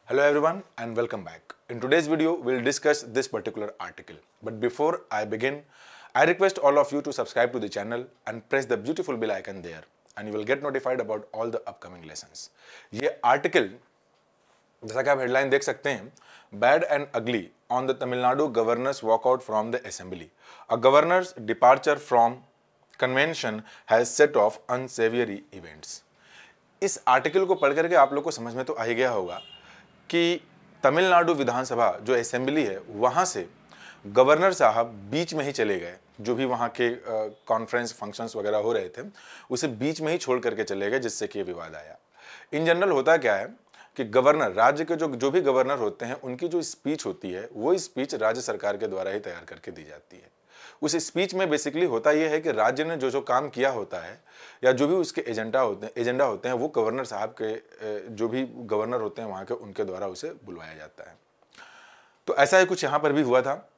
Hello everyone and welcome back. In today's video, we'll discuss this particular article. But before I begin, I request all of you to subscribe to the channel and press the beautiful bell icon there and you will get notified about all the upcoming lessons. ये article, जैसा कि आप headline देख सकते हैं, Bad and Ugly on the Tamil Nadu Governor's walkout from the Assembly. A governor's departure from convention has set off unsavory events. इस article को पढ़ करके आप लोग को समझ में तो आ ही गया होगा कि तमिलनाडु विधानसभा जो असेंबली है वहाँ से गवर्नर साहब बीच में ही चले गए। जो भी वहाँ के कॉन्फ्रेंस फंक्शंस वगैरह हो रहे थे उसे बीच में ही छोड़ करके चले गए, जिससे कि विवाद आया। इन जनरल होता क्या है कि गवर्नर, राज्य के जो भी गवर्नर होते हैं उनकी जो स्पीच होती है वो स्पीच राज्य सरकार के द्वारा ही तैयार करके दी जाती है। उस स्पीच में बेसिकली होता यह है कि राज्य ने जो काम किया होता है या जो भी उसके एजेंडा होते हैं वो गवर्नर साहब के, जो भी गवर्नर होते हैं वहाँ के, उनके द्वारा उसे बुलवाया जाता है। तो ऐसा ही कुछ यहाँ पर भी हुआ था।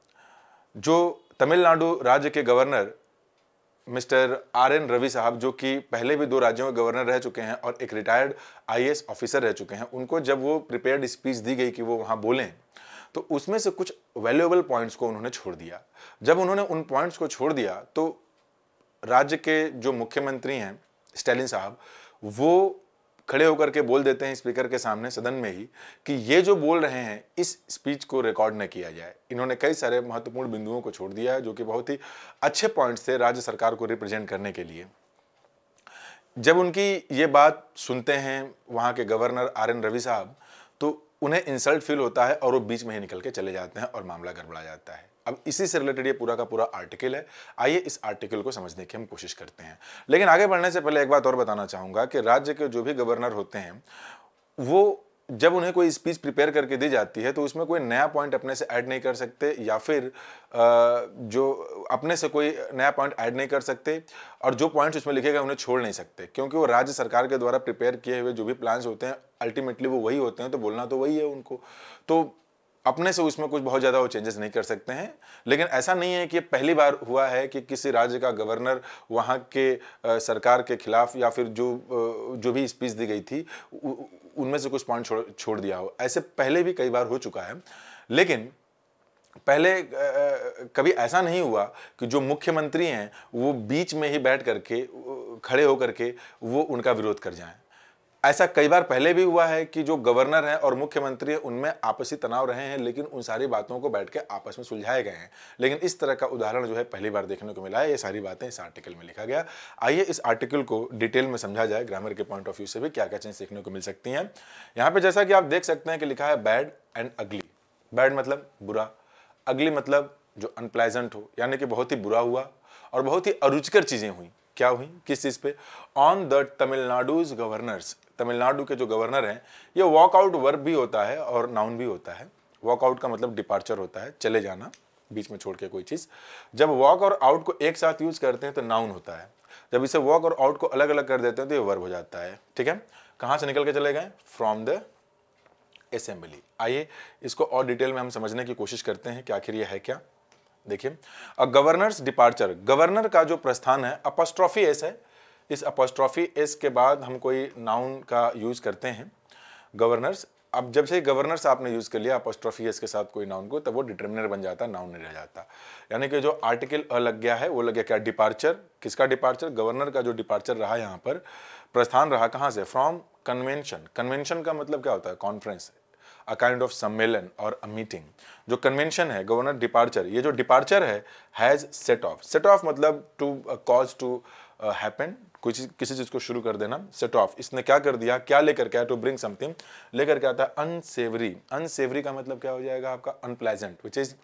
जो तमिलनाडु राज्य के गवर्नर मिस्टर RN रवि साहब, जो कि पहले भी 2 राज्यों के गवर्नर रह चुके हैं और एक रिटायर्ड IAS ऑफिसर रह चुके हैं, उनको जब वो प्रिपेयर्ड स्पीच दी गई कि वो वहाँ बोलें तो उसमें से कुछ वैल्यूएबल पॉइंट्स को उन्होंने छोड़ दिया। जब उन्होंने उन पॉइंट्स को छोड़ दिया तो राज्य के जो मुख्यमंत्री हैं स्टैलिन साहब, वो खड़े होकर के बोल देते हैं स्पीकर के सामने सदन में ही कि ये जो बोल रहे हैं इस स्पीच को रिकॉर्ड न किया जाए। इन्होंने कई सारे महत्वपूर्ण बिंदुओं को छोड़ दिया है जो कि बहुत ही अच्छे पॉइंट्स थे राज्य सरकार को रिप्रेजेंट करने के लिए। जब उनकी ये बात सुनते हैं वहाँ के गवर्नर RN रवि साहब तो उन्हें इंसल्ट फील होता है और वो बीच में ही निकल के चले जाते हैं और मामला गड़बड़ा जाता है। अब इसी से रिलेटेड ये पूरा का पूरा आर्टिकल है। आइए इस आर्टिकल को समझने की हम कोशिश करते हैं। लेकिन आगे बढ़ने से पहले एक बात और बताना चाहूँगा कि राज्य के जो भी गवर्नर होते हैं वो जब उन्हें कोई स्पीच प्रिपेयर करके दी जाती है तो उसमें कोई नया पॉइंट अपने से ऐड नहीं कर सकते या फिर जो अपने से कोई नया पॉइंट ऐड नहीं कर सकते और जो पॉइंट्स उसमें लिखे गए उन्हें छोड़ नहीं सकते, क्योंकि वो राज्य सरकार के द्वारा प्रिपेयर किए हुए जो भी प्लान्स होते हैं अल्टीमेटली वो वही होते हैं, तो बोलना तो वही है उनको। तो अपने से उसमें कुछ बहुत ज़्यादा वो चेंजेस नहीं कर सकते हैं। लेकिन ऐसा नहीं है कि पहली बार हुआ है कि किसी राज्य का गवर्नर वहाँ के सरकार के खिलाफ या फिर जो भी स्पीच दी गई थी उनमें से कुछ पॉइंट छोड़ दिया हो। ऐसे पहले भी कई बार हो चुका है। लेकिन पहले कभी ऐसा नहीं हुआ कि जो मुख्यमंत्री हैं वो बीच में ही बैठ करके खड़े होकर के वो उनका विरोध कर जाएं। ऐसा कई बार पहले भी हुआ है कि जो गवर्नर हैं और मुख्यमंत्री हैं उनमें आपसी तनाव रहे हैं, लेकिन उन सारी बातों को बैठ के आपस में सुलझाए गए हैं। लेकिन इस तरह का उदाहरण जो है पहली बार देखने को मिला है। ये सारी बातें इस आर्टिकल में लिखा गया। आइए इस आर्टिकल को डिटेल में समझा जाए, ग्रामर के पॉइंट ऑफ व्यू से भी क्या क्या चीज़ सीखने को मिल सकती हैं। यहाँ पे जैसा कि आप देख सकते हैं कि लिखा है बैड एंड अगली। बैड मतलब बुरा, अगली मतलब जो अनप्लेजेंट हो, यानी कि बहुत ही बुरा हुआ और बहुत ही अरुचिकर चीज़ें हुई। क्या हुई, किस चीज़ पे? On the Tamil Nadu's governors. Tamil Nadu के जो गवर्नर हैं, ये वॉकआउट वर्ब भी होता है और नाउन भी होता है। वॉकआउट का मतलब डिपार्चर होता है, चले जाना बीच में छोड़ के कोई चीज़। जब वॉक और आउट को एक साथ यूज करते हैं तो नाउन होता है। जब इसे वॉक और आउट को अलग अलग कर देते हैं तो ये वर्ब हो जाता है। ठीक है, कहाँ से निकल के चले गए? From the assembly. आइए इसको और डिटेल में हम समझने की कोशिश करते हैं कि आखिर ये है क्या। देखिए, अ गवर्नर्स डिपार्चर, गवर्नर का जो प्रस्थान है अपॉस्ट्रोफी एस है। इस अपॉस्ट्रोफी एस के बाद हम कोई नाउन का यूज करते हैं गवर्नर्स। अब जब से गवर्नर्स आपने यूज कर लिया अपॉस्ट्रोफी एस के साथ कोई नाउन को, तब वो डिटर्मिनर बन जाता, नाउन नहीं रह जाता। यानी कि जो आर्टिकल अ लग गया है वो लग गया क्या? डिपार्चर। किसका डिपार्चर? गवर्नर का जो डिपार्चर रहा, यहाँ पर प्रस्थान रहा कहाँ से? From convention. कन्वेंशन का मतलब क्या होता है? कॉन्फ्रेंस, अ काइंड ऑफ सम्मेलन और अ मीटिंग। जो कन्वेंशन है, गवर्नर डिपार्चर, ये जो डिपार्चर है has set of. Set of मतलब टू कॉज टू हैपन, किसी चीज को शुरू कर देना। सेट ऑफ, इसने क्या कर दिया, क्या लेकर के आया? टू ब्रिंग समथिंग, लेकर के आता है अनसेवरी। अनसेवरी का मतलब क्या हो जाएगा आपका? Unpleasant, which is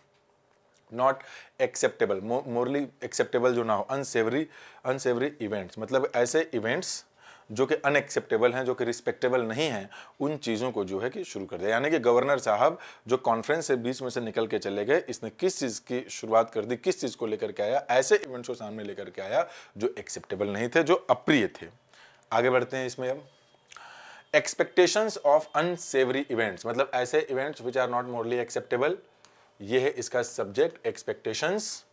not acceptable, morally acceptable जो ना हो। अनसेवरी, अनसेवरी इवेंट्स मतलब ऐसे इवेंट्स जो कि अनएक्सेप्टेबल हैं, जो कि रिस्पेक्टेबल नहीं हैं, उन चीज़ों को जो है कि शुरू कर दिया। यानी कि गवर्नर साहब जो कॉन्फ्रेंस से बीच में से निकल के चले गए, इसने किस चीज़ की शुरुआत कर दी, किस चीज़ को लेकर के आया? ऐसे इवेंट्स को सामने लेकर के आया जो एक्सेप्टेबल नहीं थे, जो अप्रिय थे। आगे बढ़ते हैं इसमें अब। एक्सपेक्टेशंस ऑफ अनसेवरी इवेंट्स मतलब ऐसे events which are not morally acceptable. ये है इसका subject, expectations.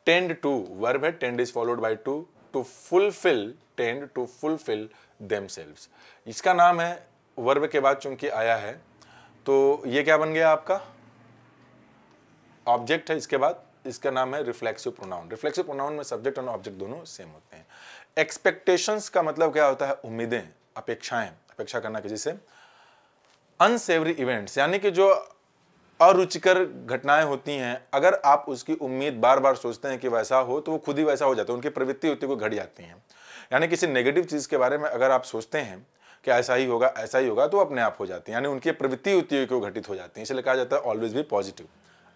Tend to, verb है, tend is followed by to fulfil, tend to fulfil themselves. इसका नाम है, वर्ब के बाद चूंकि आया है तो ये क्या बन गया आपका ऑब्जेक्ट है। इसके बाद इसका नाम है रिफ्लेक्सिव प्रोनाउन। रिफ्लेक्सिव प्रोनाउन में सब्जेक्ट और ऑब्जेक्ट दोनों सेम होते हैं। एक्सपेक्टेशंस का मतलब क्या होता है, उम्मीदें, अपेक्षाएं, अपेक्षा करना किसी से। अनसेवरी इवेंट्स यानी कि जो अरुचिकर घटनाएं होती हैं, अगर आप उसकी उम्मीद बार बार सोचते हैं कि वैसा हो तो वो खुद ही वैसा हो जाता है, उनकी प्रवृत्ति होती है वो घट जाती हैं। यानी किसी नेगेटिव चीज के बारे में अगर आप सोचते हैं कि ऐसा ही होगा ऐसा ही होगा, तो अपने आप हो जाती है, यानी उनकी प्रवृत्ति होती है कि वो घटित हो जाती है। इसलिए कहा जाता है ऑलवेज बी पॉजिटिव।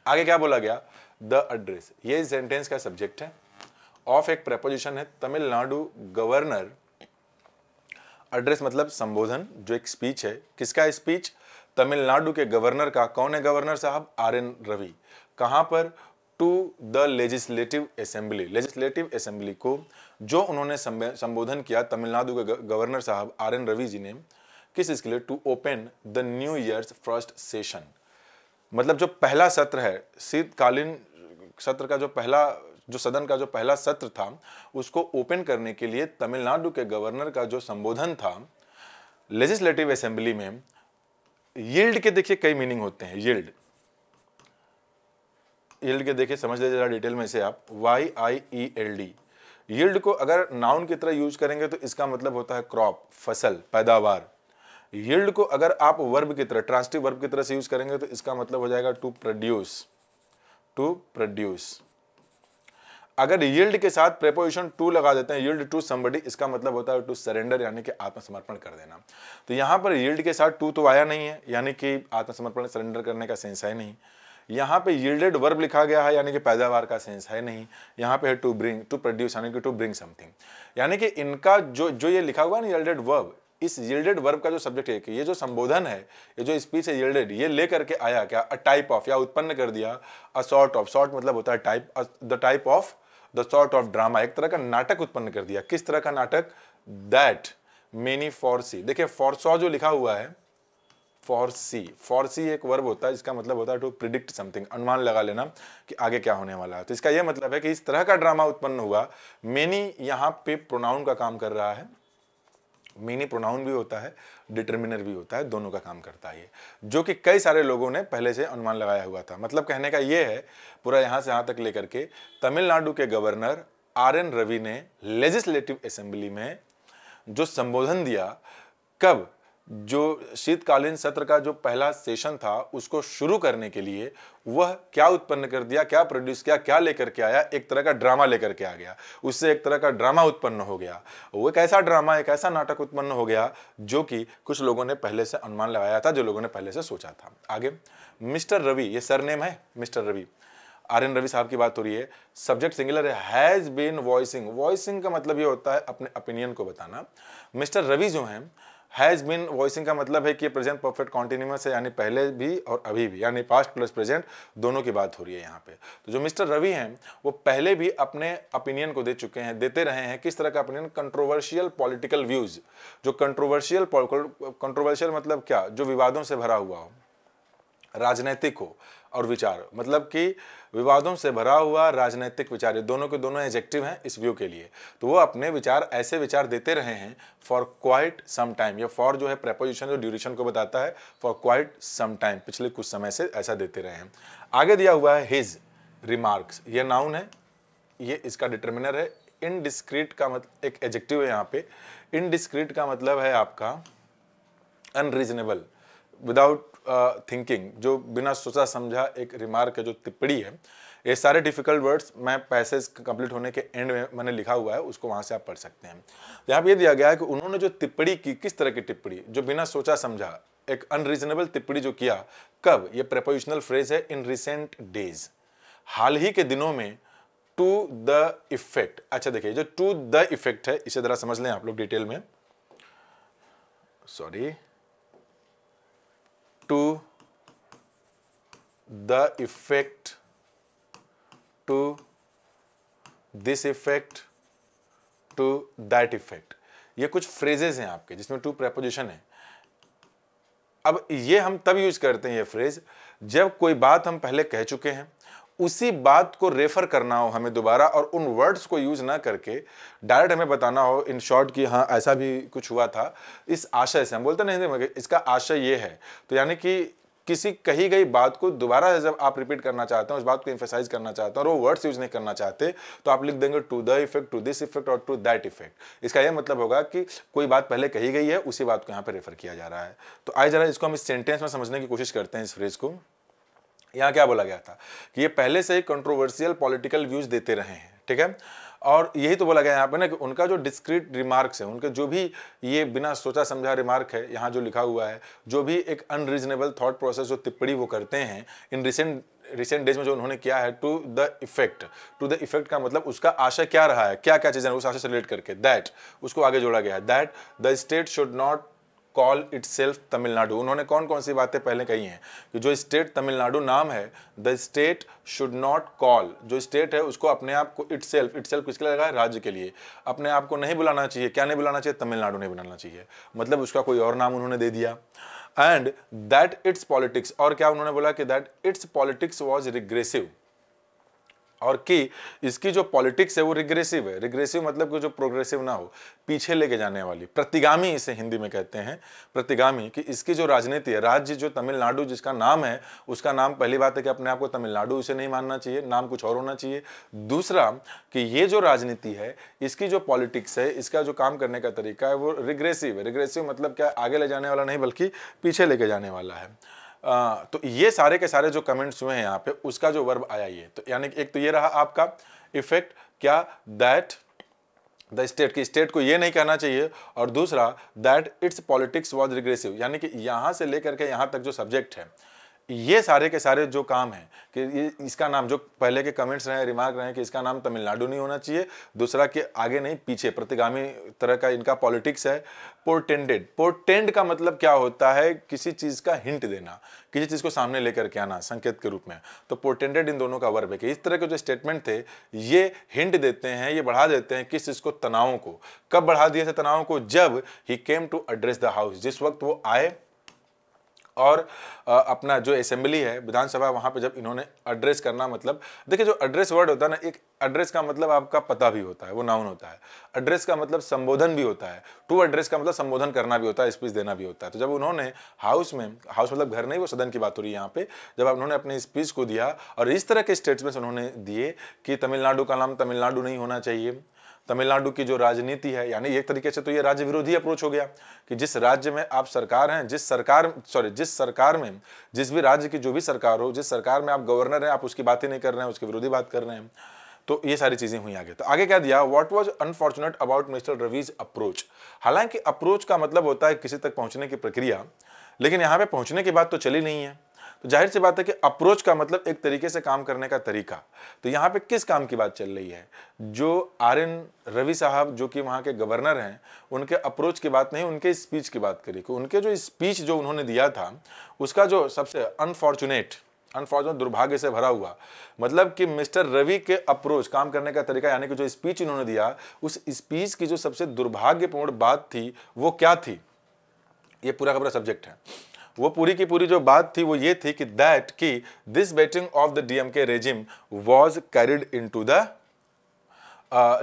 आगे क्या बोला गया, द एड्रेस, ये सेंटेंस का सब्जेक्ट है। ऑफ एक प्रेपोजिशन है, तमिलनाडु गवर्नर। एड्रेस मतलब संबोधन, जो एक स्पीच है। किसका स्पीच, तमिलनाडु के गवर्नर का। कौन है गवर्नर साहब, आर.एन. रवि। कहां पर, to the legislative assembly, legislative assembly को जो उन्होंने संबोधन किया तमिलनाडु के गवर्नर साहब आर.एन. रवि जी ने, किस इसके लिए, to open the new year's first session. मतलब जो पहला सत्र है, शीतकालीन सत्र का जो पहला, जो सदन का जो पहला सत्र था, उसको ओपन करने के लिए तमिलनाडु के गवर्नर का जो संबोधन था लेजिस्लेटिव असेंबली में। यील्ड के देखिए कई मीनिंग होते हैं। यील्ड, यील्ड के देखिए समझ लीजिए जरा डिटेल में से आप, YIELD। यील्ड को अगर नाउन की तरह यूज करेंगे तो इसका मतलब होता है क्रॉप, फसल, पैदावार। यील्ड को अगर आप वर्ब की तरह, ट्रांसिटिव वर्ब की तरह से यूज करेंगे तो इसका मतलब हो जाएगा टू प्रोड्यूस, टू प्रोड्यूस। अगर यील्ड के साथ प्रेपोजिशन टू लगा देते हैं, यील्ड टू समबडी, इसका मतलब होता है टू सरेंडर, यानी कि आत्मसमर्पण कर देना। तो यहां पर यील्ड के साथ टू तो आया नहीं है, यानी कि आत्मसमर्पण, सरेंडर करने का सेंस है नहीं। यहाँ पे यील्डेड वर्ब लिखा गया है, यानी कि पैदावार का सेंस है नहीं। यहाँ पे है टू ब्रिंग, टू प्रोड्यूस, यानी कि टू ब्रिंग समथिंग। यानी कि इनका जो ये लिखा हुआ है ना यील्डेड वर्ब, इस यील्डेड वर्ब का जो सब्जेक्ट है कि ये जो संबोधन है, ये जो स्पीच है यील्डेड, ये लेकर के आया क्या, अ टाइप ऑफ, या उत्पन्न कर दिया अ सॉर्ट ऑफ। सॉर्ट मतलब होता है type, the type of, the sort of drama, एक तरह का नाटक उत्पन्न कर दिया। किस तरह का नाटक, दैट मेनी फॉरसी। देखिए फॉरसॉ जो लिखा हुआ है, फॉरसी, फॉरसी एक वर्ब होता है, इसका मतलब होता है टू प्रिडिक्ट समथिंग, अनुमान लगा लेना कि आगे क्या होने वाला है। तो इसका यह मतलब है कि इस तरह का ड्रामा उत्पन्न हुआ। मेनी यहाँ पे प्रोनाउन का काम कर रहा है। मेनी प्रोनाउन भी होता है, डिटर्मिनर भी होता है, दोनों का काम करता है, जो कि कई सारे लोगों ने पहले से अनुमान लगाया हुआ था। मतलब कहने का ये है, पूरा यहाँ से यहाँ तक लेकर के, तमिलनाडु के गवर्नर आर.एन. रवि ने लेजिस्लेटिव असेंबली में जो संबोधन दिया, कब, जो शीतकालीन सत्र का जो पहला सेशन था उसको शुरू करने के लिए, वह क्या उत्पन्न कर दिया, क्या प्रोड्यूस किया, क्या लेकर के आया, एक तरह का ड्रामा लेकर के आ गया। उससे एक तरह का ड्रामा उत्पन्न हो गया। वो एक ऐसा ड्रामा, एक ऐसा नाटक उत्पन्न हो गया जो कि कुछ लोगों ने पहले से अनुमान लगाया था, जो लोगों ने पहले से सोचा था। आगे मिस्टर रवि, ये सरनेम है मिस्टर रवि, आर.एन. रवि साहब की बात हो रही है। सब्जेक्ट सिंगुलर है, हैज बीन वॉइसिंग। वॉइसिंग का मतलब ये होता है अपने ओपिनियन को बताना। मिस्टर रवि जो हैं, हैज बीन वॉइसिंग का मतलब है कि प्रेजेंट परफेक्ट कॉन्टिन्यूअस है, यानी पहले भी और अभी भी, यानी पास्ट प्लस प्रेजेंट दोनों की बात हो रही है यहाँ पे। तो जो मिस्टर रवि हैं वो पहले भी अपने ओपिनियन को दे चुके हैं, देते रहे हैं। किस तरह का ओपिनियन, कंट्रोवर्शियल पॉलिटिकल व्यूज। जो कंट्रोवर्शियल मतलब क्या, जो विवादों से भरा हुआ हो, राजनैतिक हो, और विचार, मतलब कि विवादों से भरा हुआ राजनीतिक विचार, दोनों के दोनों एडजेक्टिव हैं इस व्यू के लिए। तो वो अपने विचार, ऐसे विचार देते रहे हैं फॉर क्वाइट सम टाइम। ये फॉर जो है प्रेपोजिशन, जो ड्यूरेशन को बताता है, फॉर क्वाइट सम टाइम, पिछले कुछ समय से ऐसा देते रहे हैं। आगे दिया हुआ है हिज रिमार्क्स, ये नाउन है, ये इसका डिटर्मिनर है। इनडिस्क्रीट का मतलब एक एडजेक्टिव है यहाँ पे। इनडिस्क्रीट का मतलब है आपका अनरीजनेबल, विदाउट थिंकिंग, जो बिना सोचा समझा एक रिमार्क है, जो टिप्पणी है। ये सारे डिफिकल्ट वर्ड्स मैं पैसेज कंप्लीट होने के एंड में मैंने लिखा हुआ है, उसको वहां से आप पढ़ सकते हैं। यहाँ पे ये दिया गया है कि उन्होंने जो टिप्पणी की, किस तरह की टिप्पणी, जो बिना सोचा समझा एक अनरीजनेबल टिप्पणी जो किया, कब, ये प्रेपोजिशनल फ्रेज है, इन रिसेंट डेज, हाल ही के दिनों में, टू द इफेक्ट। अच्छा देखिए, जो टू द इफेक्ट है, इसे जरा समझ लें आप लोग डिटेल में। Sorry, to the effect, to this effect, to that effect, ये कुछ फ्रेजेस हैं आपके जिसमें टू प्रेपोजिशन है। अब ये हम तब यूज करते हैं ये फ्रेज जब कोई बात हम पहले कह चुके हैं, उसी बात को रेफर करना हो हमें दोबारा, और उन वर्ड्स को यूज ना करके डायरेक्ट हमें बताना हो इन शॉर्ट कि हाँ ऐसा भी कुछ हुआ था, इस आशय से हम बोलते नहीं, इसका आशय ये है। तो यानी कि किसी कही गई बात को दोबारा जब आप रिपीट करना चाहते हैं, उस बात को एम्फेसाइज करना चाहते हैं और वो वर्ड्स यूज नहीं करना चाहते, तो आप लिख देंगे to the effect, to this effect और टू दैट इफेक्ट। इसका यह मतलब होगा कि कोई बात पहले कही गई है, उसी बात को यहाँ पे रेफर किया जा रहा है। तो आइए जरा इसको हम इस सेंटेंस में समझने की कोशिश करते हैं। इस फ्रेज को यहाँ क्या बोला गया था कि ये पहले से ही कंट्रोवर्शियल पॉलिटिकल व्यूज देते रहे हैं, ठीक है। और यही तो बोला गया यहाँ पे ना कि उनका जो डिस्क्रीट रिमार्क्स है, उनके जो भी ये बिना सोचा समझा रिमार्क है, यहाँ जो लिखा हुआ है, जो भी एक अनरीजनेबल थॉट प्रोसेस जो टिप्पणी वो करते हैं इन रिसेंट डेज में जो उन्होंने किया है, टू द इफेक्ट का मतलब उसका आशय क्या रहा है, क्या क्या चीज़ें उस आशय से रिलेट करके, दैट उसको आगे जोड़ा गया है, that the state should not call itself Tamil Nadu. उन्होंने कौन कौन सी बातें पहले कही हैं कि जो स्टेट तमिलनाडु नाम है, the state should not call, जो स्टेट है उसको अपने आप को इटसेल्फ किसके लिए लगा है, राज्य के लिए, अपने आप को नहीं बुलाना चाहिए। क्या नहीं बुलाना चाहिए, तमिलनाडु नहीं बुलाना चाहिए, मतलब उसका कोई और नाम उन्होंने दे दिया। एंड दैट इट्स पॉलिटिक्स, और क्या उन्होंने बोला कि that it's politics was regressive, और कि इसकी जो पॉलिटिक्स है वो रिग्रेसिव है। रिग्रेसिव मतलब कि जो प्रोग्रेसिव ना हो, पीछे लेके जाने वाली, प्रतिगामी इसे हिंदी में कहते हैं, प्रतिगामी, कि इसकी जो राजनीति है, राज्य जो तमिलनाडु जिसका नाम है, उसका नाम, पहली बात है कि अपने आप को तमिलनाडु उसे नहीं मानना चाहिए, नाम कुछ और होना चाहिए। दूसरा कि ये जो राजनीति है, इसकी जो पॉलिटिक्स है, इसका जो काम करने का तरीका है वो रिग्रेसिव है। रिग्रेसिव मतलब क्या, आगे ले जाने वाला नहीं बल्कि पीछे लेके जाने वाला है। तो ये सारे के सारे जो कमेंट्स हुए हैं यहाँ पे, उसका जो वर्ब आया ये, तो यानी कि एक तो ये रहा आपका इफेक्ट, क्या, दैट द स्टेट, की स्टेट को ये नहीं कहना चाहिए, और दूसरा that it's politics was regressive, यानी कि यहाँ से लेकर के यहाँ तक जो सब्जेक्ट है, ये सारे के सारे जो काम है कि ये इसका नाम, जो पहले के कमेंट्स रहे, रिमार्क रहे कि इसका नाम तमिलनाडु नहीं होना चाहिए, दूसरा कि आगे नहीं पीछे, प्रतिगामी तरह का इनका पॉलिटिक्स है। पोर्टेंड का मतलब क्या होता है, किसी चीज का हिंट देना, किसी चीज को सामने लेकर के आना संकेत के रूप में, तो पोर्टेंडेड इन दोनों का वर्ब है कि इस तरह के जो स्टेटमेंट थे ये हिंट देते हैं, ये बढ़ा देते हैं किस चीज को, तनावों को। कब बढ़ा दिए थे तनावों को, जब he came to address the house, जिस वक्त वो आए और अपना जो असेंबली है, विधानसभा, वहाँ पे जब इन्होंने एड्रेस करना, मतलब देखिए जो एड्रेस वर्ड होता है ना, एक एड्रेस का मतलब आपका पता भी होता है, वो नाउन होता है। एड्रेस का मतलब संबोधन भी होता है, टू एड्रेस का मतलब संबोधन करना भी होता है, स्पीच देना भी होता है। तो जब उन्होंने हाउस मतलब घर नहीं, वो सदन की बात हो रही है यहाँ पे, जब उन्होंने अपनी स्पीच को दिया और इस तरह के स्टेटमेंट्स उन्होंने दिए कि तमिलनाडु का नाम तमिलनाडु नहीं होना चाहिए, तमिलनाडु की जो राजनीति है, यानी एक तरीके से तो ये राज्य विरोधी अप्रोच हो गया कि जिस राज्य में आप सरकार हैं, जिस सरकार में, जिस भी राज्य की जो भी सरकार हो, जिस सरकार में आप गवर्नर हैं, आप उसकी बात ही नहीं कर रहे हैं, उसके विरोधी बात कर रहे हैं। तो ये सारी चीजें हुई आगे। तो आगे क्या दिया, what was unfortunate about mister Ravi's approach. हालांकि अप्रोच का मतलब होता है किसी तक पहुंचने की प्रक्रिया, लेकिन यहाँ पे पहुंचने की बात तो चली नहीं है, तो जाहिर सी बात है कि अप्रोच का मतलब एक तरीके से काम करने का तरीका। तो यहाँ पे किस काम की बात चल रही है, जो RN रवि साहब जो कि वहाँ के गवर्नर हैं, उनके अप्रोच की बात नहीं, उनके स्पीच की बात करी। उनके जो स्पीच जो उन्होंने दिया था, उसका जो सबसे अनफॉर्चुनेट दुर्भाग्य से भरा हुआ, मतलब कि मिस्टर रवि के अप्रोच, काम करने का तरीका, यानी कि जो स्पीच इन्होंने दिया, उस स्पीच की जो सबसे दुर्भाग्यपूर्ण बात थी वो क्या थी, ये पूरा का पूरा सब्जेक्ट है। वो पूरी की पूरी जो बात थी वो ये थी कि दैट कि this baiting of the DMK regime was carried into the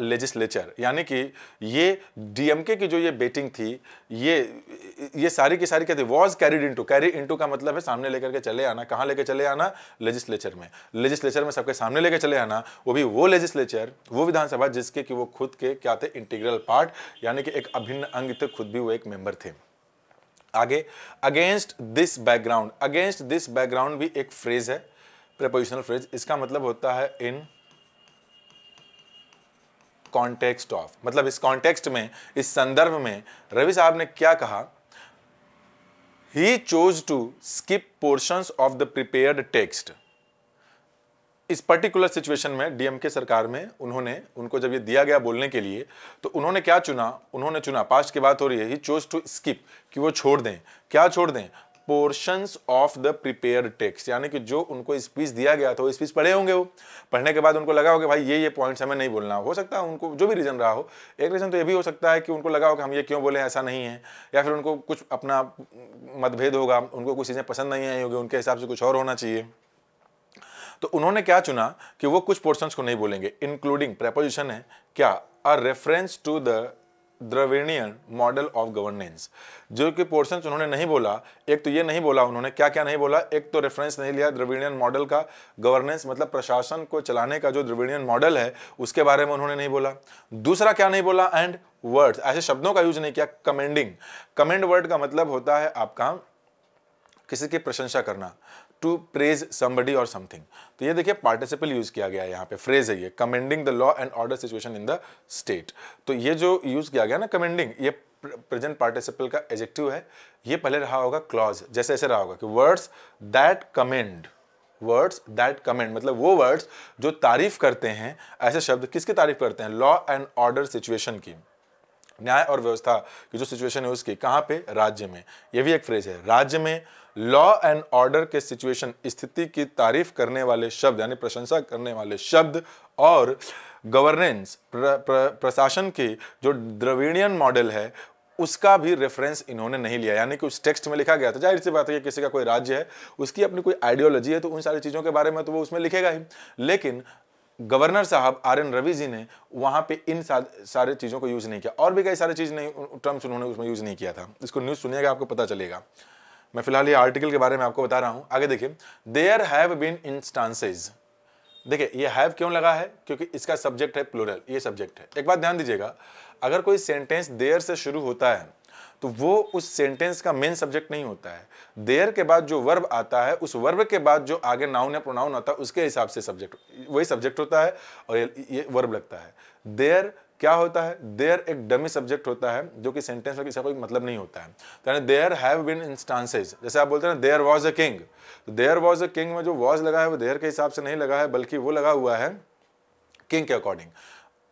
legislature, यानी कि ये DMK की जो ये बेटिंग थी, ये सारी की सारी क्या थी, was carried into, carry into का मतलब है सामने लेकर के चले आना। कहाँ लेके चले आना, लेजिस्लेचर में सबके सामने लेके चले आना, वो भी वो लेजिस्लेचर, वो विधानसभा जिसके कि वो खुद के क्या थे, इंटीग्रल पार्ट, यानी कि एक अभिन्न अंग थे, खुद भी वो एक मेंबर थे। आगे अगेंस्ट दिस बैकग्राउंड भी एक फ्रेज है, प्रीपोजिशनल फ्रेज। इसका मतलब होता है इन कॉन्टेक्स्ट ऑफ, मतलब इस कॉन्टेक्स्ट में, इस संदर्भ में रवि साहब ने क्या कहा, he chose to skip portions of the prepared text. इस पर्टिकुलर सिचुएशन में DMK सरकार में उनको जब ये दिया गया बोलने के लिए, तो उन्होंने क्या चुना, उन्होंने चुना, पास्ट की बात हो रही है, ही चोज टू स्किप, कि वो छोड़ दें, क्या छोड़ दें, portions of the prepared text, यानी कि जो उनको स्पीच दिया गया था, वो स्पीच पढ़े होंगे, वो पढ़ने के बाद उनको लगा होगा भाई ये पॉइंट्स हमें नहीं बोलना, हो सकता है उनको जो भी रीजन रहा हो। एक रीजन तो ये भी हो सकता है कि उनको लगा होगा हम ये क्यों बोले, ऐसा नहीं है, या फिर उनको कुछ अपना मतभेद होगा, उनको कुछ चीज़ें पसंद नहीं आई होगी, उनके हिसाब से कुछ और होना चाहिए। तो उन्होंने क्या चुना कि वो कुछ पोर्शंस को नहीं बोलेंगे, इंक्लूडिंग, प्रेपोजिशन है क्या, a reference to the Dravidian model of governance. जो कि पोर्शन उन्होंने नहीं बोला, एक तो ये नहीं बोला उन्होंने, क्या क्या नहीं बोला, एक तो रेफरेंस नहीं लिया द्रविड़ियन मॉडल का, गवर्नेंस मतलब प्रशासन को चलाने का जो द्रविड़ियन मॉडल है उसके बारे में उन्होंने नहीं बोला। दूसरा क्या नहीं बोला, एंड वर्ड्स, ऐसे शब्दों का यूज नहीं किया। कमेंडिंग, कमेंड वर्ड का मतलब होता है आपका किसी की प्रशंसा करना, टू प्रेज समबडी और समथिंग। तो ये देखिए पार्टिसिपल यूज किया गया है यहाँ पे, फ्रेज है ये, commending the law and order situation in the state. तो ये जो यूज किया गया ना कमेंडिंग, ये प्रेजेंट पार्टिसिपल का एडजेक्टिव है। ये पहले रहा होगा क्लॉज, जैसे ऐसे रहा होगा कि words that commend, words that commend मतलब वो वर्ड्स जो तारीफ करते हैं। ऐसे शब्द किसकी तारीफ करते हैं, लॉ एंड ऑर्डर सिचुएशन की, न्याय और व्यवस्था की जो सिचुएशन है उसकी, कहां पे, राज्य में। ये भी एक फ्रेज है, राज्य में लॉ एंड ऑर्डर के सिचुएशन, स्थिति की तारीफ करने वाले शब्द यानी प्रशंसा करने वाले शब्द। और गवर्नेंस प्रशासन के जो द्रविड़ियन मॉडल है उसका भी रेफरेंस इन्होंने नहीं लिया, यानी कि उस टेक्स्ट में लिखा गया था। जाहिर सी बात है कि किसी का कोई राज्य है, उसकी अपनी कोई आइडियोलॉजी है, तो उन सारी चीजों के बारे में तो वो उसमें लिखेगा ही। लेकिन गवर्नर साहब RN रवि जी ने वहां पे इन सारे चीजों को यूज नहीं किया, और भी कई सारी चीज नहीं, टर्म्स उन्होंने उसमें यूज नहीं किया था। इसको न्यूज सुनिएगा, आपको पता चलेगा। मैं फिलहाल ये आर्टिकल के बारे में आपको बता रहा हूं। आगे देखिए, देयर हैव बीन इंस्टांसेस। देखिए ये हैव क्यों लगा है, क्योंकि इसका सब्जेक्ट है प्लूरल, ये सब्जेक्ट है। एक बात ध्यान दीजिएगा, अगर कोई सेंटेंस देयर से शुरू होता है तो वो उस सेंटेंस का मेन सब्जेक्ट नहीं होता है। देयर के बाद जो वर्ब आता है, उस वर्ब के बाद जो आगे नाउन या प्रोनाउन आता है, उसके हिसाब से सब्जेक्ट, वही सब्जेक्ट होता है और ये वर्ब लगता है। देयर क्या होता है, देयर एक डमी सब्जेक्ट होता है जो कि सेंटेंस में किसी कोई मतलब नहीं होता है। तो देयर हैव बीन इंस्टांसेस, जैसे आप बोलते हैं देयर वाज अ किंग, तो देयर वाज अ किंग में जो वाज लगा है वो देयर के हिसाब से नहीं लगा है, बल्कि वो लगा हुआ है किंग के अकॉर्डिंग।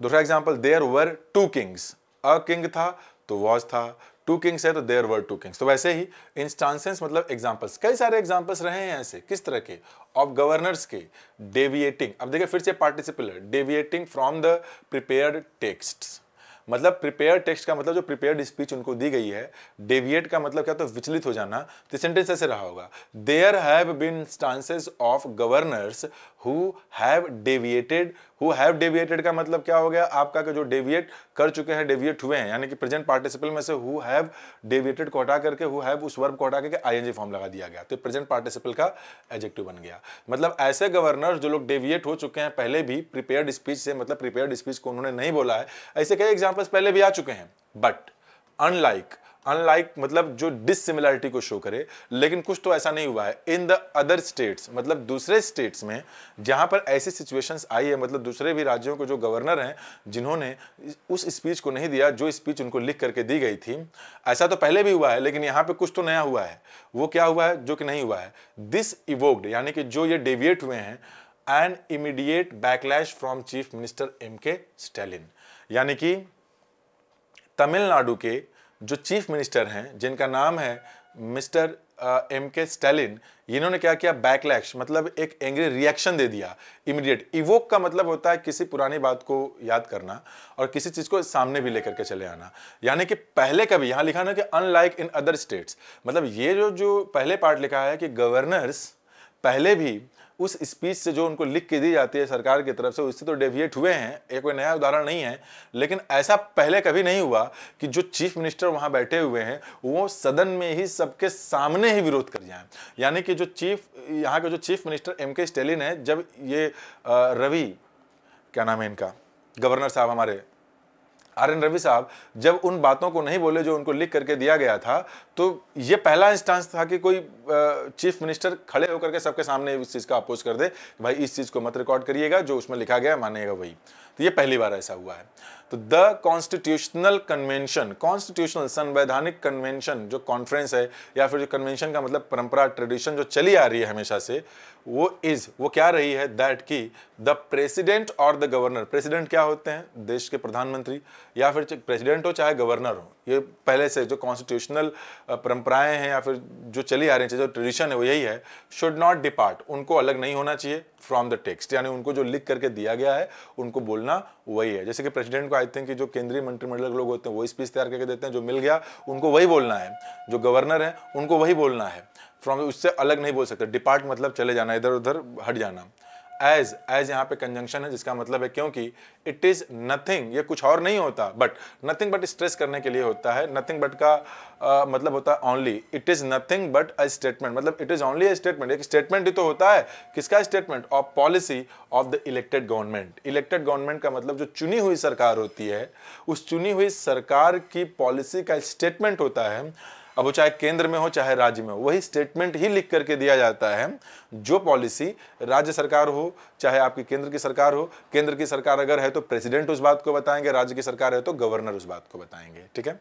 दूसरा example, there were two kings, a king था तो वाज था, टू किंग्स है तो देयर वर टू किंग्स। तो वैसे ही इंस्टांसेस मतलब एग्जांपल्स, कई सारे एग्जांपल्स रहे हैं ऐसे, किस तरह के, ऑफ गवर्नर्स के डेविएटिंग। अब देखिए फिर से participle, deviating from the prepared texts, मतलब प्रिपेयर टेक्स्ट का मतलब जो प्रिपेयर्ड स्पीच उनको दी गई है। डेविएट का मतलब क्या, तो विचलित हो जाना। तो सेंटेंस ऐसे रहा होगा, there have been instances of governors who have deviated. Who have deviated का मतलब क्या हो गया आपका, कि जो डेविएट कर चुके हैं, डेविएट हुए हैं, यानी कि प्रेजेंट पार्टिसिपल में से हु हैव डेविएटेड को हटा करके हु हैव उस वर्ब को हटा करके आईएनजी फॉर्म लगा दिया गया, तो प्रेजेंट पार्टिसिपल का एडजेक्टिव बन गया। मतलब ऐसे गवर्नर जो लोग डेविएट हो चुके हैं पहले भी प्रिपेयर्ड स्पीच से, मतलब प्रिपेयर्ड स्पीच को उन्होंने नहीं बोला है, ऐसे कई एग्जांपल्स पहले भी आ चुके हैं। बट अनलाइक, अनलाइक मतलब जो डिसिमिलरिटी को शो करे, लेकिन कुछ तो ऐसा नहीं हुआ है इन द अदर स्टेट्स, मतलब दूसरे स्टेट्स में जहां पर ऐसी सिचुएशंस आई है, मतलब दूसरे भी राज्यों के जो गवर्नर हैं जिन्होंने उस स्पीच को नहीं दिया जो स्पीच उनको लिख करके दी गई थी। ऐसा तो पहले भी हुआ है, लेकिन यहां पे कुछ तो नया हुआ है। वो क्या हुआ है जो कि नहीं हुआ है, दिस इवोक्ड, यानी कि जो ये डेविएट हुए हैं, an immediate backlash from chief minister MK Stalin. यानी कि तमिलनाडु के जो चीफ मिनिस्टर हैं जिनका नाम है मिस्टर MK स्टैलिन, इन्होंने क्या किया, बैकलैश मतलब एक एंग्री रिएक्शन दे दिया। इमीडिएट, इवोक का मतलब होता है किसी पुरानी बात को याद करना और किसी चीज को सामने भी लेकर के चले आना। यानी कि पहले कभी, यहां लिखा ना कि अनलाइक इन अदर स्टेट्स, मतलब ये जो पहले पार्ट लिखा है कि गवर्नर्स पहले भी उस स्पीच से जो उनको लिख के दी जाती है सरकार की तरफ से, उससे तो डेविएट हुए हैं, ये कोई नया उदाहरण नहीं है। लेकिन ऐसा पहले कभी नहीं हुआ कि जो चीफ मिनिस्टर वहां बैठे हुए हैं वो सदन में ही सबके सामने ही विरोध कर जाएं। यानी कि जो यहाँ के जो चीफ मिनिस्टर MK स्टैलिन है, जब ये रवि, क्या नाम है इनका, गवर्नर साहब हमारे RN रवि साहब जब उन बातों को नहीं बोले जो उनको लिख करके दिया गया था, तो ये पहला इंस्टांस था कि कोई चीफ मिनिस्टर खड़े होकर के सबके सामने इस चीज का अपोज कर दे कि भाई इस चीज को मत रिकॉर्ड करिएगा, जो उसमें लिखा गया मानिएगा वही। तो ये पहली बार ऐसा हुआ है। तो द कॉन्स्टिट्यूशनल कन्वेंशन, कॉन्स्टिट्यूशनल संवैधानिक कन्वेंशन जो कॉन्फ्रेंस है, या फिर जो कन्वेंशन का मतलब परंपरा, ट्रेडिशन जो चली आ रही है हमेशा से, वो क्या रही है, दैट की द प्रेसिडेंट और द गवर्नर, प्रेसिडेंट क्या होते हैं, देश के प्रधानमंत्री, या फिर प्रेसिडेंट हो चाहे गवर्नर हो, ये पहले से जो कॉन्स्टिट्यूशनल परंपराएं हैं या फिर जो चली आ रही है, जो ट्रेडिशन है वो यही है, शुड नॉट डिपार्ट, उनको अलग नहीं होना चाहिए फ्रॉम द टेक्स्ट, यानी उनको जो लिख करके दिया गया है उनको बोलना वही है। जैसे कि प्रेसिडेंट को आई थिंक कि जो केंद्रीय मंत्रिमंडल के लोग होते हैं वही स्पीच तैयार करके देते हैं, जो मिल गया उनको वही बोलना है, जो गवर्नर है उनको वही बोलना है, फ्रॉम उससे अलग नहीं बोल सकते। डिपार्ट मतलब चले जाना, इधर उधर हट जाना। एज यहाँ पे कंजंक्शन है, जिसका मतलब है क्योंकि इट इज नथिंग, ये कुछ और नहीं होता, बट नथिंग बट स्ट्रेस करने के लिए होता है। नथिंग बट का मतलब होता है only, it is nothing but a statement, मतलब it is only a statement, एक स्टेटमेंट ही तो होता है। किसका statement? Of policy of the elected government. Elected government का मतलब जो चुनी हुई सरकार होती है, उस चुनी हुई सरकार की पॉलिसी का स्टेटमेंट होता है। अब वो चाहे केंद्र में हो चाहे राज्य में हो, वही स्टेटमेंट ही लिख करके दिया जाता है। जो पॉलिसी राज्य सरकार हो चाहे आपकी केंद्र की सरकार हो, केंद्र की सरकार अगर है तो प्रेसिडेंट उस बात को बताएंगे, राज्य की सरकार है तो गवर्नर उस बात को बताएंगे। ठीक है।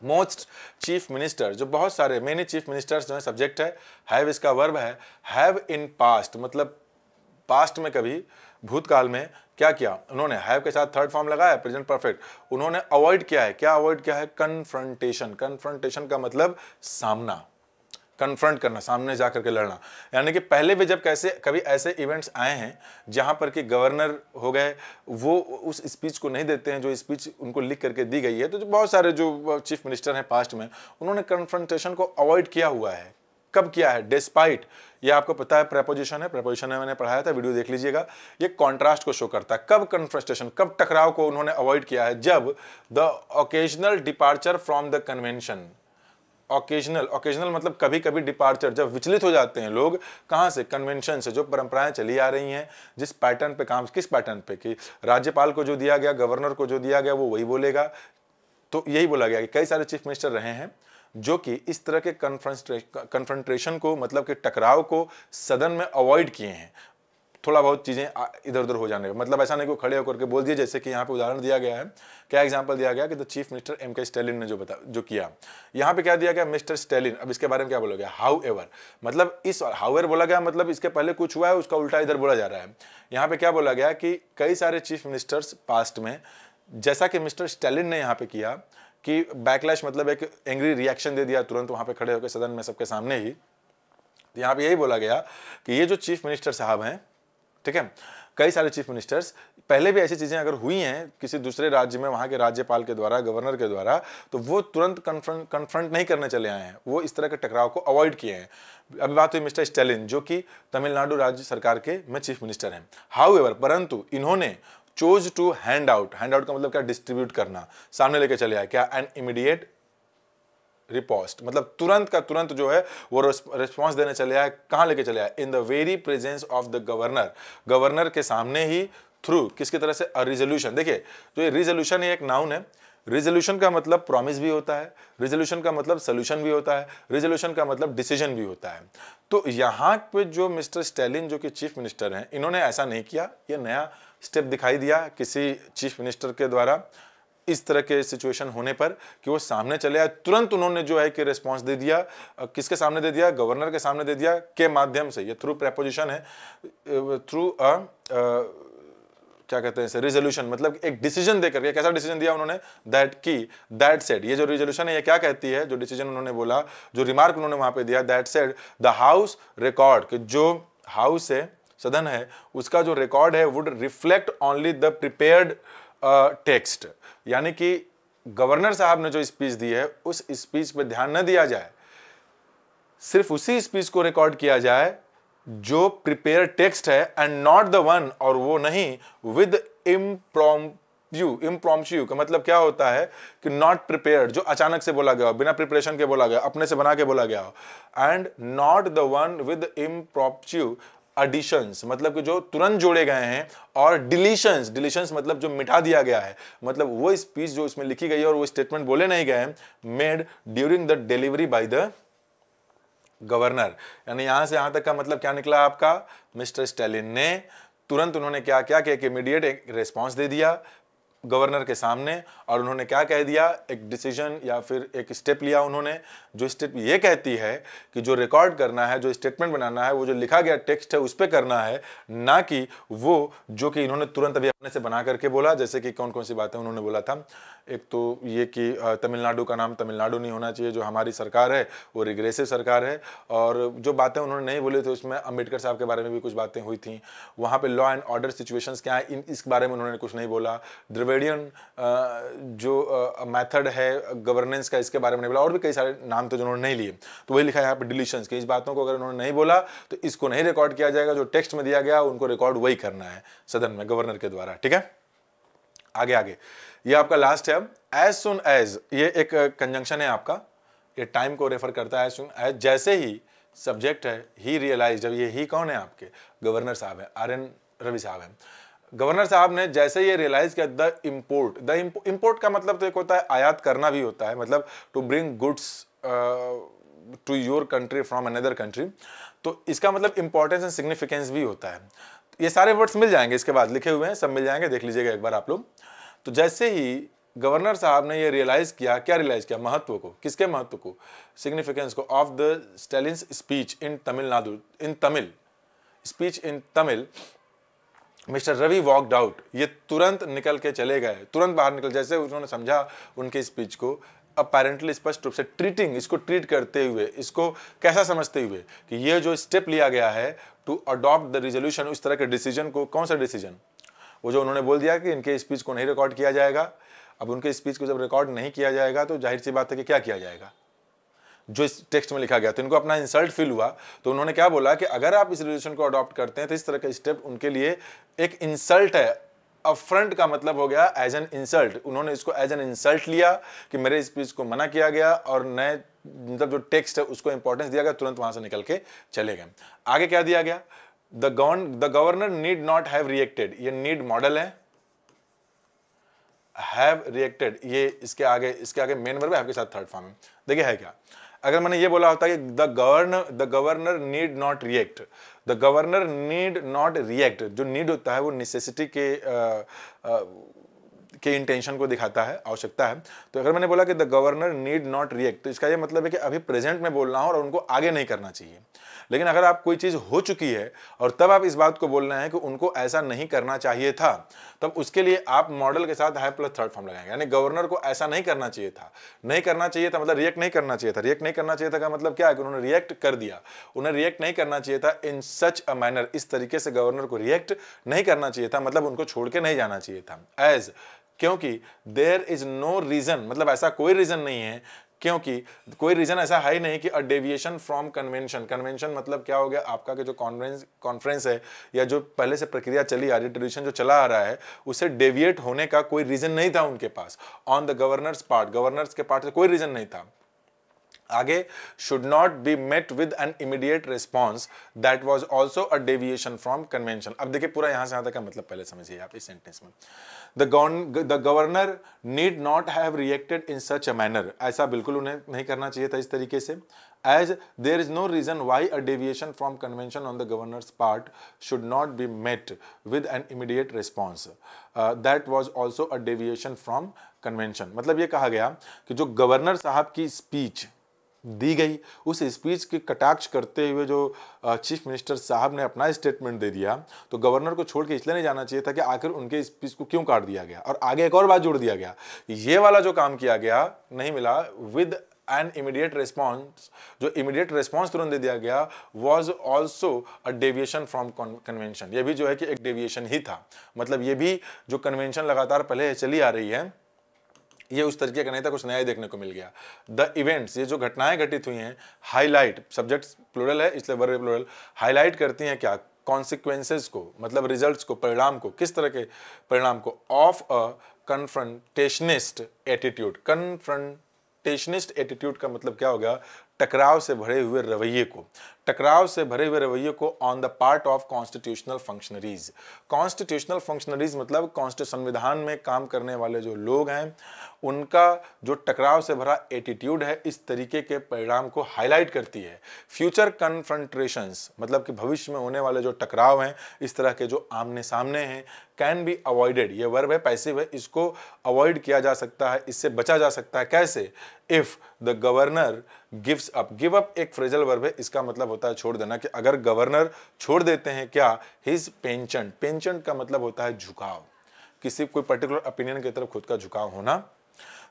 मोस्ट चीफ मिनिस्टर, जो बहुत सारे मेनी चीफ मिनिस्टर्स जो है सब्जेक्ट है, हैव इसका वर्ब है। हैव इन पास्ट मतलब पास्ट में कभी, भूतकाल में क्या किया उन्होंने, हैव के साथ थर्ड फॉर्म लगाया, प्रेजेंट परफेक्ट। उन्होंने अवॉइड किया है, क्या अवॉइड किया है? कन्फ्रंटेशन। कन्फ्रंटेशन का मतलब सामना, कन्फ्रंट करना, सामने जाकर के लड़ना। यानी कि पहले भी जब कैसे कभी ऐसे इवेंट्स आए हैं जहां पर कि गवर्नर हो गए, वो उस स्पीच को नहीं देते हैं जो स्पीच उनको लिख करके दी गई है, तो जो बहुत सारे जो चीफ मिनिस्टर हैं पास्ट में, उन्होंने कन्फ्रंटेशन को अवॉइड किया हुआ है। कब किया है? डिस्पाइट। ये आपको पता है प्रेपोजिशन है, प्रेपोजिशन में मैंने पढ़ाया था, वीडियो देख लीजिएगा। ये कॉन्ट्रास्ट को शो करता है। कब कन्फ्रंटेशन, कब टकराव को उन्होंने अवॉइड किया है? जब the occasional departure from the convention. Occasional, occasional मतलब कभी कभी डिपार्चर, जब विचलित हो जाते हैं लोग, कहाँ से? कन्वेंशन से, जो परंपराएं चली आ रही हैं, जिस पैटर्न पे काम, किस पैटर्न पे कि राज्यपाल को जो दिया गया, गवर्नर को जो दिया गया वो वही बोलेगा। तो यही बोला गया कि कई सारे चीफ मिनिस्टर रहे हैं जो कि इस तरह के कन्फ्रंटेशन को, मतलब कि टकराव को सदन में अवॉइड किए हैं। थोड़ा बहुत चीजें इधर उधर हो जाने का मतलब ऐसा नहीं कि खड़े होकर के बोल दिए, जैसे कि यहाँ पे उदाहरण दिया गया है। क्या एग्जांपल दिया गया कि the chief minister MK. Stalin ने जो किया, यहाँ पे क्या दिया गया? Mister Stalin. अब इसके बारे में क्या बोला गया? हाउ एवर, मतलब इस हाउ एवर बोला गया, मतलब इसके पहले कुछ हुआ है उसका उल्टा इधर बोला जा रहा है। यहाँ पे क्या बोला गया कि कई सारे चीफ मिनिस्टर्स पास्ट में, जैसा कि मिस्टर स्टैलिन ने यहाँ पे किया कि बैकलैश, मतलब एक एंग्री रिएक्शन दे दिया तुरंत वहां पे खड़े होकर सदन में सबके सामने ही। तो यहाँ पे यही बोला गया कि ये जो चीफ मिनिस्टर साहब हैं, ठीक है, कई सारे चीफ मिनिस्टर्स, पहले भी ऐसी चीजें अगर हुई हैं किसी दूसरे राज्य में वहां के राज्यपाल के द्वारा, गवर्नर के द्वारा, तो वो तुरंत कन्फ्रंट नहीं करने चले आए हैं, वो इस तरह के टकराव को अवॉइड किए हैं। अभी बात हुई मिस्टर स्टैलिन, जो कि तमिलनाडु राज्य सरकार के में चीफ मिनिस्टर हैं। हाउएवर, परंतु इन्होंने chose to hand out, hand out का मतलब क्या? डिस्ट्रीब्यूट करना, सामने लेके चले आए। क्या? एन इमीडिएट रिपोस्ट, मतलब तुरंत का तुरंत जो है वो रिस्पॉन्स देने चले आए। कहां लेके चले आए? In the very presence of the governor, governor के सामने ही, थ्रू किसकी तरह से? अ रिजोल्यूशन। देखिए, जो ये रिजोल्यूशन है एक नाउन है। रिजोल्यूशन का मतलब प्रॉमिस भी होता है, रिजोल्यूशन का मतलब सोल्यूशन भी होता है, रिजोल्यूशन का मतलब डिसीजन भी होता है। तो यहाँ पे जो मिस्टर स्टैलिन जो कि चीफ मिनिस्टर हैं, इन्होंने ऐसा नहीं किया। ये नया स्टेप दिखाई दिया किसी चीफ मिनिस्टर के द्वारा इस तरह के सिचुएशन होने पर कि वो सामने चले आए, तुरंत उन्होंने जो है कि रिस्पांस दे दिया। किसके सामने दे दिया? गवर्नर के सामने दे दिया, के माध्यम से। ये थ्रू प्रेपोजिशन है, थ्रू क्या कहते हैं इसे? रिजोल्यूशन, मतलब एक डिसीजन देकर के। कैसा डिसीजन दिया उन्होंने? दैट की, दैट सेड। ये जो रिजोल्यूशन है ये क्या कहती है? जो डिसीजन उन्होंने बोला, जो रिमार्क उन्होंने वहां पे दिया, that said the house record, कि जो हाउस है, सदन है, उसका जो रिकॉर्ड है would reflect only the prepared text. यानी कि गवर्नर साहब ने जो स्पीच दी है उस स्पीच पे ध्यान न दिया जाए, सिर्फ उसी स्पीच को रिकॉर्ड किया जाए जो प्रिपेयर टेक्स्ट है, एंड नॉट द वन, और वो नहीं विद इम्प्रॉम्प्टू का मतलब क्या होता है कि नॉट प्रिपेयर्ड, जो अचानक से बोला गया हो, बिना प्रिपरेशन के बोला गया, अपने से बना के बोला गया हो, and not the one with impromptu additions, मतलब कि जो तुरंत जोड़े गए हैं, और डिलीशंस, डिलीशंस मतलब जो मिटा दिया गया है, मतलब वो स्पीच जो इसमें लिखी गई है और वो स्टेटमेंट बोले नहीं गए हैं, made during the delivery by the governor. यानी यहां से यहां तक का मतलब क्या निकला आपका? मिस्टर स्टैलिन ने तुरंत, उन्होंने क्या किया कि एक इमीडिएट एक रिस्पॉन्स दे दिया गवर्नर के सामने, और उन्होंने क्या कह दिया? एक डिसीजन या फिर एक स्टेप लिया उन्होंने, जो स्टेप ये कहती है कि जो रिकॉर्ड करना है, जो स्टेटमेंट बनाना है, वो जो लिखा गया टेक्स्ट है उस पर करना है, ना कि वो जो कि इन्होंने तुरंत अभी अपने से बना करके बोला। जैसे कि कौन कौन सी बातें उन्होंने बोला था? एक तो ये कि तमिलनाडु का नाम तमिलनाडु नहीं होना चाहिए, जो हमारी सरकार है वो रिग्रेसिव सरकार है। और जो बातें उन्होंने नहीं बोली थी उसमें अम्बेडकर साहब के बारे में भी कुछ बातें हुई थी। वहाँ पे लॉ एंड ऑर्डर सिचुएशंस क्या है, इस बारे में उन्होंने कुछ नहीं बोला। ड्रेविडियन जो मेथड है गवर्नेंस का, इसके बारे में नहीं बोला। और भी कई सारे नाम थे जो उन्होंने नहीं लिए, तो वही लिखा है यहाँ पे डिलीशंस की। इस बातों को अगर उन्होंने नहीं बोला तो इसको नहीं रिकॉर्ड किया जाएगा, जो टेक्स्ट में दिया गया उनको रिकॉर्ड वही करना है सदन में गवर्नर के द्वारा, ठीक है। आगे ये आपका लास्ट है। एज सुन एज, ये एक कंजंक्शन है आपका, ये टाइम को रेफर करता है। एज सुन एज, जैसे ही सब्जेक्ट है, ही रियलाइज, जब ये ही कौन है आपके गवर्नर साहब है, RN रवि साहब है। गवर्नर साहब ने जैसे ये रियलाइज किया द इम्पोर्ट का मतलब तो एक होता है आयात करना भी होता है, मतलब to bring goods to your country from another country, तो इसका मतलब इंपॉर्टेंस एंड सिग्निफिकेंस भी होता है। ये सारे वर्ड्स मिल जाएंगे, इसके बाद लिखे हुए हैं, सब मिल जाएंगे, देख लीजिएगा एक बार आप लोग। तो जैसे ही गवर्नर साहब ने ये रियलाइज किया, क्या रियलाइज किया, महत्व को, किसके महत्व को, सिग्निफिकेंस को, of the Stalin's speech in Tamil Nadu, in Tamil speech in Tamil, mister Ravi walked out, ये तुरंत निकल के चले गए, तुरंत बाहर निकल, जैसे उन्होंने समझा उनके स्पीच को, अपेरेंटली स्पष्ट रूप से ट्रीटिंग, इसको ट्रीट करते हुए, इसको कैसा समझते हुए कि ये जो स्टेप लिया गया है टू अडॉप्ट द रिजोल्यूशन, उस तरह के डिसीजन को, कौन सा डिसीजन, वो जो उन्होंने बोल दिया कि इनके स्पीच को नहीं रिकॉर्ड किया जाएगा। अब उनके स्पीच को जब रिकॉर्ड नहीं किया जाएगा तो जाहिर सी बात है कि क्या किया जाएगा, जो इस टेक्स्ट में लिखा गया। तो इनको अपना इंसल्ट फील हुआ, तो उन्होंने क्या बोला कि अगर आप इस रिजोल्यूशन को अडॉप्ट करते हैं तो इस तरह का स्टेप उनके लिए एक इंसल्ट है। अफरंट का मतलब हो गया एज एन इंसल्ट, उन्होंने इसको एज एन इंसल्ट लिया कि मेरे स्पीच को मना किया गया और नए मतलब जो टेक्स्ट है उसको इंपॉर्टेंस दिया गया, तुरंत वहां से निकल के चले गए। आगे क्या दिया गया, the governor need not have reacted, ये नीड मॉडल है, हैव रिएक्टेड ये इसके आगे मेन वर्ब है, आपके साथ थर्ड फॉर्म है। देखिए है क्या, अगर मैंने ये बोला होता कि the governor need not react, the governor need not react, जो नीड होता है वो नेसेसिटी के इंटेंशन को दिखाता है, आवश्यकता है। तो अगर मैंने बोला कि the governor need not react, तो इसका ये मतलब है कि अभी प्रेजेंट में बोलना हो और उनको आगे नहीं करना चाहिए। लेकिन अगर आप कोई चीज हो चुकी है और तब आप इस बात को बोल रहे हैं कि उनको ऐसा नहीं करना चाहिए था, तब उसके लिए आप मॉडल के साथ हैव प्लस थर्ड फॉर्म लगाएंगे। यानी गवर्नर को ऐसा नहीं करना चाहिए था, नहीं करना चाहिए था मतलब रिएक्ट नहीं करना चाहिए था। रिएक्ट नहीं करना चाहिए था का मतलब क्या है कि उन्होंने रिएक्ट कर दिया, उन्हें रिएक्ट नहीं करना चाहिए था इन सच अ मैनर, इस तरीके से गवर्नर को रिएक्ट नहीं करना चाहिए था, मतलब उनको छोड़ के नहीं जाना चाहिए था। एज, क्योंकि देयर इज नो रीजन, मतलब ऐसा कोई रीजन नहीं है, क्योंकि कोई रीजन ऐसा है ही नहीं कि अ डेविएशन फ्रॉम कन्वेंशन। कन्वेंशन मतलब क्या हो गया आपका कि जो कॉन्फ्रेंस है या जो पहले से प्रक्रिया चली आ रही है, ट्रेडिशन जो चला आ रहा है, उसे डेविएट होने का कोई रीजन नहीं था उनके पास। On the governor's part, governor's के पार्ट से कोई रीजन नहीं था। आगे, should not be met with an immediate response, that was also a deviation from convention. अब देखिए पूरा यहां से यहां तक का मतलब पहले समझिए आप इस सेंटेंस में। The governor need not have reacted in such a manner, ऐसा बिल्कुल उन्हें नहीं करना चाहिए था इस तरीके से। As there is no reason why a deviation from convention on the governor's part should not be met with an immediate response, that was also a deviation from convention. मतलब ये कहा गया कि जो गवर्नर साहब की स्पीच दी गई, उस स्पीच के कटाक्ष करते हुए जो चीफ मिनिस्टर साहब ने अपना स्टेटमेंट दे दिया, तो गवर्नर को छोड़ के इसलिए नहीं जाना चाहिए था कि आखिर उनके स्पीच को क्यों काट दिया गया। और आगे एक और बात जोड़ दिया गया, ये वाला जो काम किया गया नहीं मिला विद एन इमीडिएट रिस्पॉन्स, जो इमीडिएट रिस्पॉन्स तुरंत दे दिया गया, was also a deviation from convention, ये भी जो है कि एक डेविएशन ही था। मतलब ये भी जो कन्वेंशन लगातार पहले चली आ रही है, ये उस तरीके का नहीं था, कुछ नया ही देखने को मिल गया। द इवेंट्स, ये जो घटनाएं घटित हुई हैं, हाईलाइट, सब्जेक्ट प्लूरल है इसलिए वर्ब प्लूरल, हाईलाइट करती हैं क्या, कॉन्सिक्वेंसेस को, मतलब रिजल्ट्स को, परिणाम को, किस तरह के परिणाम को, of a confrontationist attitude. Confrontationist attitude का मतलब क्या हो गया, टकराव से भरे हुए रवैये को, टकराव से भरे हुए रवैये को on the part of constitutional functionaries. Constitutional functionaries मतलब संविधान में काम करने वाले जो लोग हैं, उनका जो टकराव से भरा एटीट्यूड है, इस तरीके के परिणाम को हाईलाइट करती है। फ्यूचर कन्फ्रंटेशंस मतलब कि भविष्य में होने वाले जो टकराव हैं, इस तरह के जो आमने सामने हैं, कैन बी अवॉइडेड, ये वर्ब है, पैसिव है, इसको अवॉइड किया जा सकता है, इससे बचा जा सकता है। कैसे, if the governor gives up. Give up एक फ्रेजल वर्ब है, इसका मतलब होता है छोड़ देना, कि अगर गवर्नर छोड़ देते हैं क्या, हिज पेंचेंट। पेंचेंट का मतलब होता है झुकाव, किसी कोई पर्टिकुलर ओपिनियन की तरफ खुद का झुकाव होना।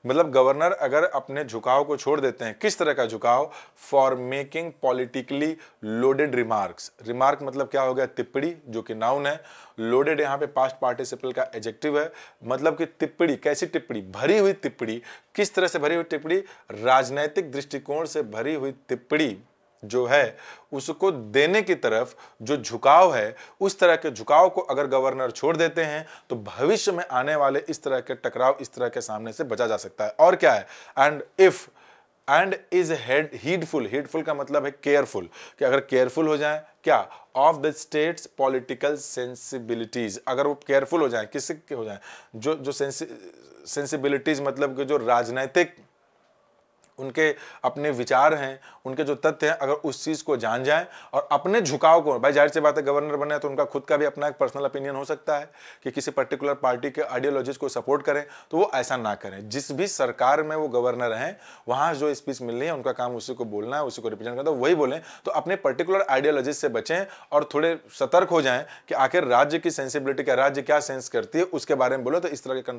मतलब गवर्नर अगर अपने झुकाव को छोड़ देते हैं, किस तरह का झुकाव? For making politically loaded remarks. Remark मतलब क्या हो गया? टिप्पणी, जो कि नाउन है। लोडेड यहाँ पे पास्ट पार्टिसिपल का एडजेक्टिव है, मतलब कि टिप्पणी। कैसी टिप्पणी? भरी हुई टिप्पणी। किस तरह से भरी हुई टिप्पणी? राजनैतिक दृष्टिकोण से भरी हुई टिप्पणी जो है उसको देने की तरफ जो झुकाव है, उस तरह के झुकाव को अगर गवर्नर छोड़ देते हैं तो भविष्य में आने वाले इस तरह के टकराव, इस तरह के सामने से बचा जा सकता है। और क्या है? And is हीडफुल। हीडफुल का मतलब है केयरफुल, कि अगर केयरफुल हो जाए क्या? Of the states political sensibilities. अगर वो केयरफुल हो जाए, किसके हो जाए? जो सेंसिबिलिटीज मतलब कि जो राजनैतिक उनके अपने विचार हैं, उनके जो तथ्य हैं, अगर उस चीज को जान जाएं और अपने झुकाव को, भाई जाहिर सी बात है गवर्नर बने तो उनका खुद का भी अपना एक पर्सनल ओपिनियन हो सकता है कि किसी पर्टिकुलर पार्टी के आइडियोलॉजीज को सपोर्ट करें, तो वो ऐसा ना करें। जिस भी सरकार में वो गवर्नर हैं, वहां जो स्पीच मिल रही है उनका काम उसी को बोलना है, उसी को रिप्रेजेंट करना है, वही बोलें। तो अपने पर्टिकुलर आइडियोलॉजीज से बचें और थोड़े सतर्क हो जाएं कि आखिर राज्य की सेंसिबिलिटी क्या, राज्य क्या सेंस करती है, उसके बारे में बोलो, तो इस तरह के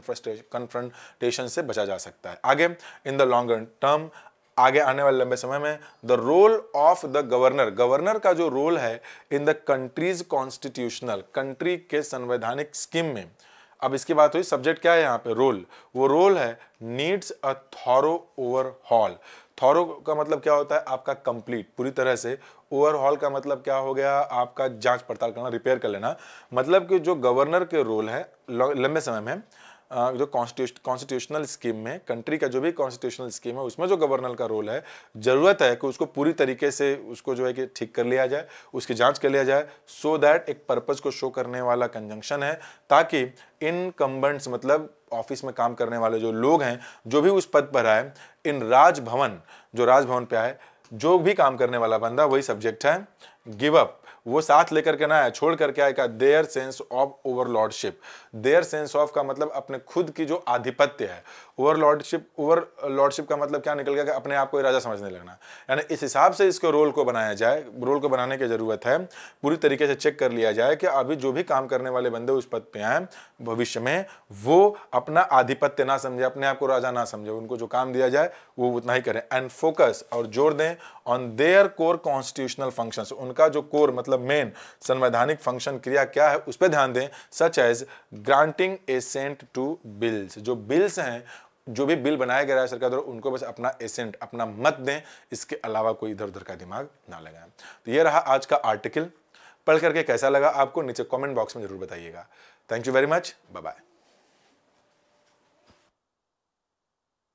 कन्फ्रंटेशन से बचा जा सकता है। आगे इन द लॉन्गर टर्म, आगे आने वाले लंबे समय में, the role of the governor, governor का जो रोल है in the country's constitutional, country के संवैधानिक स्कीम में। अब इसकी बात हुई, सब्जेक्ट क्या है यहाँ पे? रोल। वो रोल है needs a thorough overhaul. Thorough का मतलब क्या होता है? आपका कंप्लीट, पूरी तरह से। ओवरहॉल का मतलब क्या हो गया? आपका जांच पड़ताल करना, रिपेयर कर लेना। मतलब कि जो गवर्नर के रोल है लंबे समय में, जो कॉन्स्टिट्यूशनल स्कीम में, कंट्री का जो भी कॉन्स्टिट्यूशनल स्कीम है उसमें जो गवर्नर का रोल है, जरूरत है कि उसको पूरी तरीके से उसको जो है कि ठीक कर लिया जाए, उसकी जांच कर लिया जाए, सो दैट एक पर्पस को शो करने वाला कंजंक्शन है, ताकि इनकम्बेंट्स मतलब ऑफिस में काम करने वाले जो लोग हैं, जो भी उस पद पर आए, इन राजभवन, जो राजभवन पे आए, जो भी काम करने वाला बंदा, वही सब्जेक्ट है। गिव अप, वो साथ लेकर के ना आए, छोड़ करके आएगा। Their sense of overlordship. Their sense of का मतलब अपने खुद की जो आधिपत्य है। ओवरलॉर्डशिप का मतलब क्या निकल गया? कि अपने आप को राजा समझने लगना। यानी इस हिसाब से इसको रोल को बनाया जाए, रोल को बनाने की जरूरत है। पूरी तरीके से चेक कर लिया जाए कि अभी जो भी काम करने वाले बंदे उस पद पे आए, भविष्य में वो अपना आधिपत्य ना समझे, अपने आप को राजा ना समझे, उनको जो काम दिया जाए वो उतना ही करें। एंड फोकस, और जोर दें on their core constitutional functions, उनका जो कोर मतलब मेन संवैधानिक फंक्शन, क्रिया क्या है, उस पर ध्यान दें। Such as granting assent to bills, जो बिल्स हैं, जो भी बिल बनाया गया है सरकार द्वारा, उनको बस अपना एसेंट, अपना मत दें, इसके अलावा कोई इधर उधर का दिमाग ना लगाएं। तो ये रहा आज का आर्टिकल। पढ़ करके कैसा लगा आपको नीचे कमेंट बॉक्स में जरूर बताइएगा। Thank you very much, bye bye.